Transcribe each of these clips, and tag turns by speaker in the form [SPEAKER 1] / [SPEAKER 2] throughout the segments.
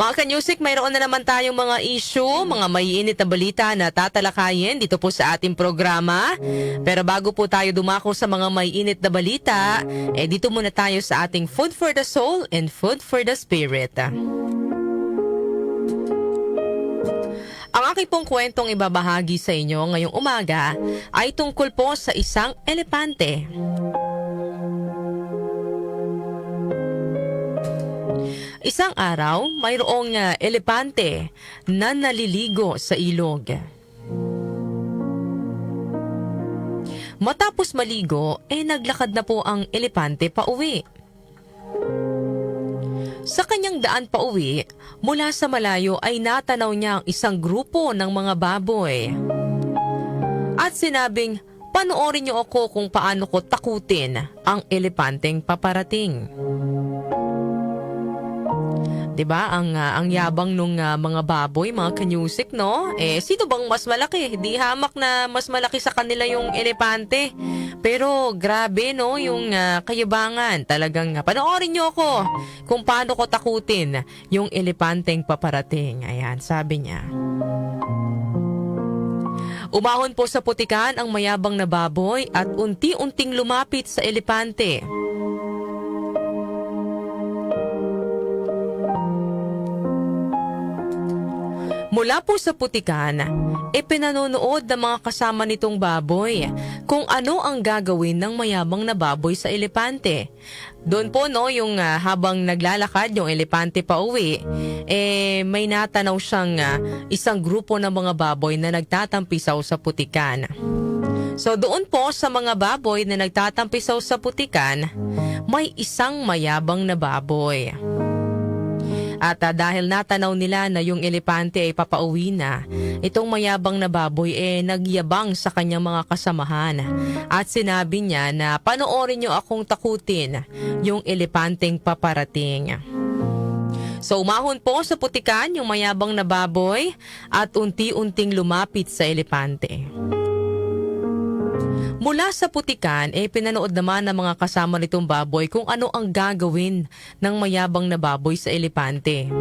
[SPEAKER 1] Mga ka-music, mayroon na naman tayong mga issue, mga maiinit na balita na tatalakayin dito po sa ating programa. Pero bago po tayo dumako sa mga maiinit na balita, dito muna tayo sa ating Food for the Soul and Food for the Spirit. Ang aking pong kwentong ibabahagi sa inyo ngayong umaga ay tungkol po sa isang elepante. Isang araw, mayroong elepante na naliligo sa ilog. Matapos maligo, naglakad na po ang elepante pauwi. Sa kanyang daan pauwi, mula sa malayo ay natanaw niya ang isang grupo ng mga baboy. At sinabing, panoorin niyo ako kung paano ko takutin ang elepanteng paparating. Diba? Ang yabang nung mga baboy, mga kanyusik, no? Sino bang mas malaki? Di hamak na mas malaki sa kanila yung elepante. Pero grabe, no? Yung kayabangan. Talagang panoorin niyo ako kung paano ko takutin yung elepanteng paparating. Ayan, sabi niya. Umahon po sa putikan ang mayabang na baboy at unti-unting lumapit sa elepante. Mula po sa putikan, pinanonood ng mga kasama nitong baboy kung ano ang gagawin ng mayabang na baboy sa elepante. Doon po yung habang naglalakad yung elepante pa uwi, may natanaw siyang isang grupo ng mga baboy na nagtatampisaw sa putikan. So doon po sa mga baboy na nagtatampisaw sa putikan, may isang mayabang na baboy. At dahil natanaw nila na yung elepante ay papauwi na, itong mayabang na baboy nagyabang sa kanyang mga kasamahan. At sinabi niya na panoorin niyo akong takutin yung elepanteng paparating. So umahon po sa putikan yung mayabang na baboy at unti-unting lumapit sa elepante. Mula sa putikan, pinanood naman ng mga kasama nitong baboy kung ano ang gagawin ng mayabang na baboy sa elepante.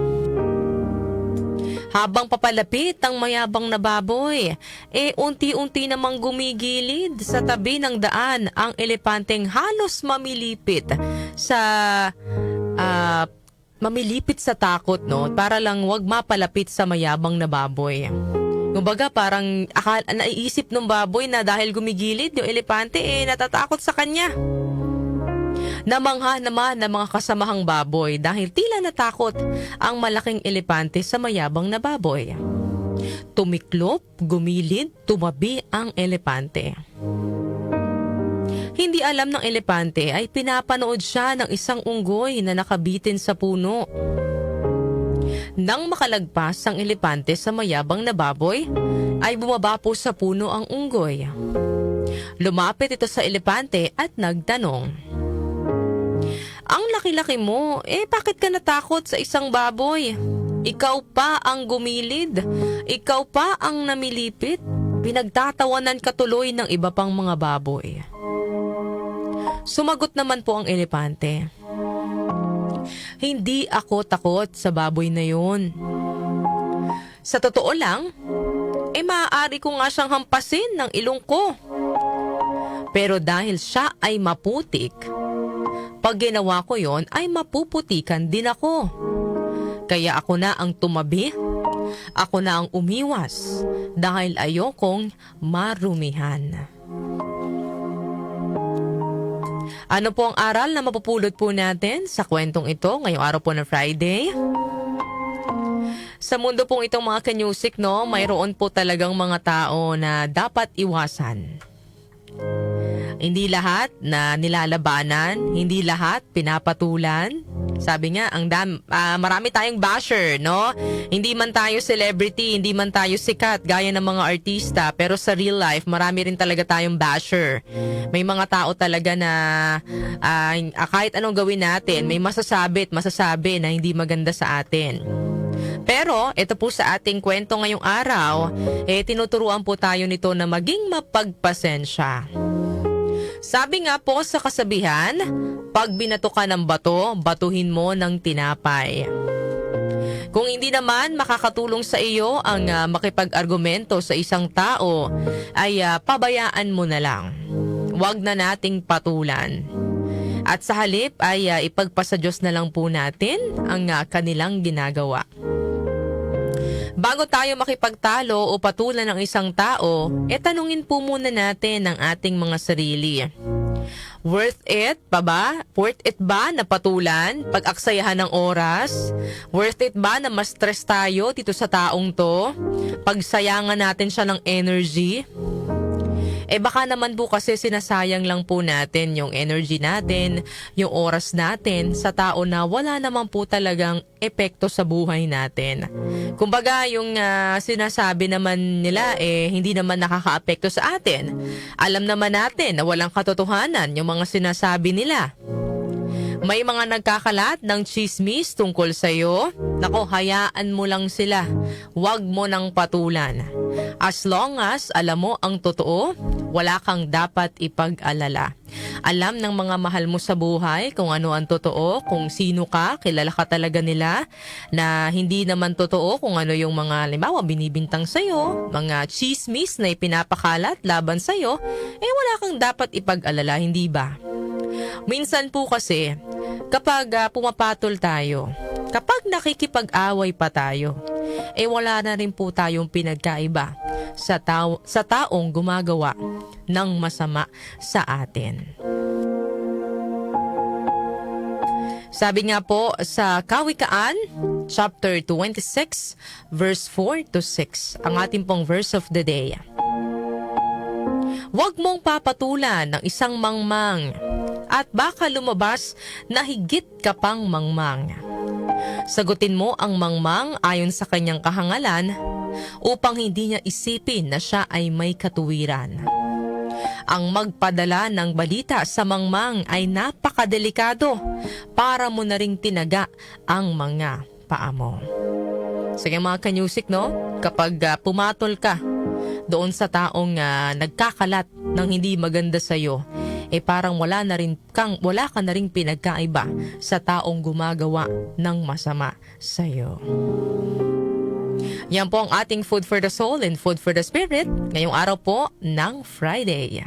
[SPEAKER 1] Habang papalapit ang mayabang na baboy, unti-unti namang gumigilid sa tabi ng daan ang elepanteng halos mamilipit sa takot, no? Para lang wag mapalapit sa mayabang na baboy. Kumbaga parang naiisip ng baboy na dahil gumigilid yung elepante natatakot sa kanya. Namangha naman ng mga kasamahang baboy dahil tila natakot ang malaking elepante sa mayabang na baboy. Tumiklop, gumilid, tumabi ang elepante. Hindi alam ng elepante ay pinapanood siya ng isang unggoy na nakabitin sa puno. Nang makalagpas ang elepante sa mayabang na baboy, ay bumaba po sa puno ang unggoy. Lumapit ito sa elepante at nagtanong, "Ang laki-laki mo, bakit ka natakot sa isang baboy? Ikaw pa ang gumilid, ikaw pa ang namilipit, pinagtatawanan ka tuloy ng iba pang mga baboy." Sumagot naman po ang elepante, "Hindi ako takot sa baboy na yun. Sa totoo lang, maaari ko nga siyang hampasin ng ilong ko. Pero dahil siya ay maputik, pag ginawa ko yon ay mapuputikan din ako. Kaya ako na ang tumabi, ako na ang umiwas dahil ayokong marumihan." Ano po ang aral na mapupulot po natin sa kwentong ito ngayong araw po ng Friday? Sa mundo pong itong mga kanyusik, no, mayroon po talagang mga tao na dapat iwasan. Hindi lahat na nilalabanan, hindi lahat pinapatulan. Sabi nga, marami tayong basher, no? Hindi man tayo celebrity, hindi man tayo sikat gaya ng mga artista, pero sa real life, marami rin talaga tayong basher. May mga tao talaga na kahit anong gawin natin, may masasabi na hindi maganda sa atin. Pero ito po sa ating kwento ngayong araw, tinuturuan po tayo nito na maging mapagpasensya. Sabi nga po sa kasabihan, pag binato ka ng bato, batuhin mo ng tinapay. Kung hindi naman makakatulong sa iyo ang makipag-argumento sa isang tao, ay pabayaan mo na lang. Huwag na nating patulan. At sa halip ay ipagpasa Diyos na lang po natin ang kanilang ginagawa. Bago tayo makipagtalo o patulan ng isang tao, tanungin po muna natin ang ating mga sarili. Worth it pa ba? Worth it ba na patulan? Pag-aksayahan ng oras? Worth it ba na ma-stress tayo dito sa taong to? Pagsayangan natin siya ng energy? Baka naman po kasi sinasayang lang po natin yung energy natin, yung oras natin sa tao na wala naman po talagang epekto sa buhay natin. Kumbaga yung sinasabi naman nila hindi naman nakakaapekto sa atin. Alam naman natin na walang katotohanan yung mga sinasabi nila. May mga nagkakalat ng chismis tungkol sa'yo. Nako, hayaan mo lang sila. Huwag mo nang patulan. As long as alam mo ang totoo, wala kang dapat ipag-alala. Alam ng mga mahal mo sa buhay kung ano ang totoo, kung sino ka, kilala ka talaga nila, na hindi naman totoo kung ano yung mga halimbawa binibintang sa'yo, mga chismis na ipinapakalat laban sa'yo, wala kang dapat ipag-alala, hindi ba? Minsan po kasi, kapag pumapatol tayo, kapag nakikipag-away pa tayo, wala na rin po tayong pinagkaiba sa taong gumagawa ng masama sa atin. Sabi nga po sa Kawikaan, chapter 26, verse 4 to 6, ang ating pong verse of the day. Huwag mong papatulan ng isang mangmang at baka lumabas na higit ka pang mangmang. Sagutin mo ang mangmang ayon sa kanyang kahangalan upang hindi niya isipin na siya ay may katuwiran. Ang magpadala ng balita sa mangmang ay napakadelikado para mo na ring tinaga ang mga paa mo. Sige mga kanyusik, no? Kapag pumatol ka doon sa taong nagkakalat ng hindi maganda sa'yo, parang wala ka na ring pinagkaiba sa taong gumagawa ng masama sa'yo. Yan po ang ating Food for the Soul and Food for the Spirit ngayong araw po ng Friday.